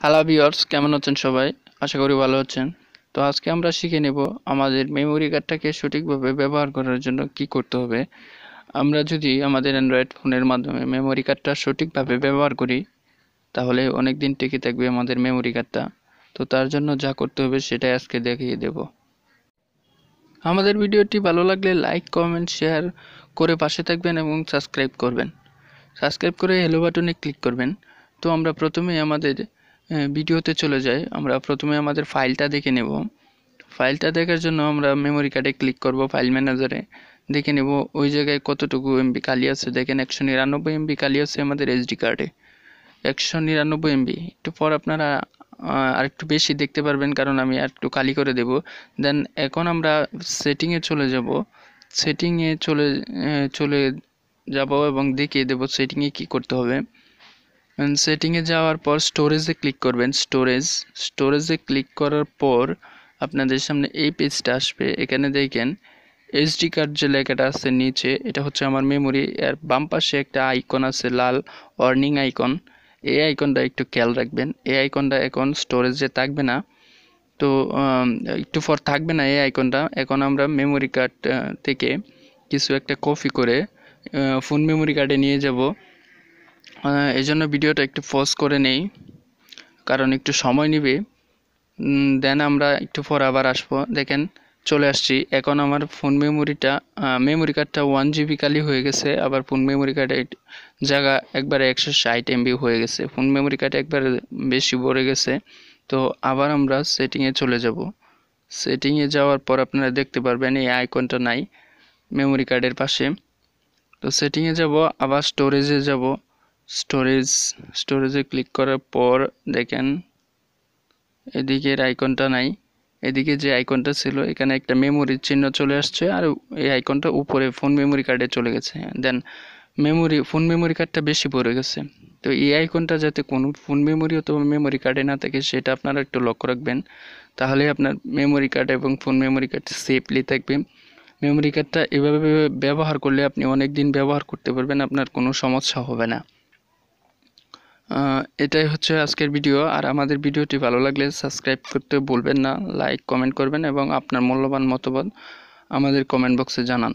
Hello viewers, কেমন আছেন সবাই? আশা করি ভালো আছেন। তো আজকে আমরা শিখে নেব আমাদের মেমোরি কার্ডটাকে সঠিকভাবে ব্যবহার করার জন্য কি করতে হবে। আমরা যদি আমাদের অ্যান্ড্রয়েড ফোনের মাধ্যমে মেমোরি কার্ডটা সঠিকভাবে ব্যবহার করি তাহলে অনেক দিন টিকে থাকবে আমাদের মেমোরি কার্ডটা। তো তার জন্য যা করতে হবে সেটাই আজকে দেখিয়ে দেব। আমাদের ভিডিওটি ভালো লাগলে লাইক, কমেন্ট, শেয়ার করে পাশে থাকবেন এবং সাবস্ক্রাইব করবেন। সাবস্ক্রাইব করে হেলো বাটনে ক্লিক করবেন। তো আমরা প্রথমে আমাদের ভিডিওতে চলে যাই। আমরা প্রথমে আমাদের ফাইলটা দেখে নেব। ফাইলটা দেখার জন্য আমরা মেমোরি কার্ডে ক্লিক করব, ফাইল ম্যানেজারে দেখে নেব ওই জায়গায় কতটুকু এমবি খালি আছে। দেখেন 199 এমবি খালি আছে আমাদের এসডি কার্ডে, 199 এমবি। একটু পর আপনারা আরেকটু বেশি দেখতে পারবেন, কারণ আমি আরেকটু খালি করে দেব। দেন এখন আমরা সেটিংয়ে চলে যাব। সেটিংয়ে চলে যাব এবং দেখিয়ে দেব সেটিংয়ে কি করতে হবে। সেটিংয়ে যাওয়ার পর স্টোরেজে ক্লিক করবেন। স্টোরেজে ক্লিক করার পর আপনাদের সামনে এই পেজটা আসবে। এখানে দেখেন এসডি কার্ড যে লেখাটা আছে নিচে, এটা হচ্ছে আমার মেমোরি। এর বাম পাশে একটা আইকন আছে, লাল ওয়ার্নিং আইকন। এই আইকনটা একটু খেয়াল রাখবেন। এই আইকনটা এখন স্টোরেজে থাকবে না, তো একটু পর থাকবে না এই আইকনটা। এখন আমরা মেমোরি কার্ড থেকে কিছু একটা কপি করে ফোন মেমোরি কার্ডে নিয়ে যাব। এই জন্য ভিডিওটা একটু পজ করে নেই, কারণ একটু সময় নেবে। দেন আমরা একটু পর আবার আসবো। দেখেন চলে আসছি। এখন আমার ফোন মেমোরি কার্ডটা 1 জিবি খালি হয়ে গেছে। আবার ফোন মেমোরি কার্ডের জায়গা একবারে 160 এমবি হয়ে গেছে। ফোন মেমোরি কার্ড একবারে বেশি ভরে গেছে। তো আবার আমরা সেটিংয়ে চলে যাব। সেটিংয়ে যাওয়ার পর আপনারা দেখতে পারবেন এই আইকনটা নাই মেমোরি কার্ডের পাশে। তো সেটিংয়ে যাব, আবার স্টোরেজে যাব। স্টোরেজে ক্লিক করার পর দেখেন এদিকের আইকনটা নাই। এদিকে যে আইকনটা ছিল এখানে একটা মেমোরির চিহ্ন চলে আসছে, আর এই আইকনটা উপরে ফোন মেমোরি কার্ডে চলে গেছে। দেন ফোন মেমোরি কার্ডটা বেশি পড়ে গেছে। তো এই আইকনটা যাতে কোনো ফোন মেমোরি অথবা মেমোরি কার্ডে না থাকে সেটা আপনারা একটু লক্ষ্য রাখবেন। তাহলে আপনার মেমোরি কার্ড এবং ফোন মেমোরি কার্ড সেফলি থাকবে। মেমোরি কার্ডটা এভাবে ব্যবহার করলে আপনি অনেক দিন ব্যবহার করতে পারবেন, আপনার কোনো সমস্যা হবে না। এটাই হচ্ছে আজকের ভিডিও। আর আমাদের ভিডিওটি ভালো লাগলে সাবস্ক্রাইব করতে ভুলবেন না, লাইক কমেন্ট করবেন এবং আপনার মূল্যবান মতামত আমাদের কমেন্ট বক্সে জানান।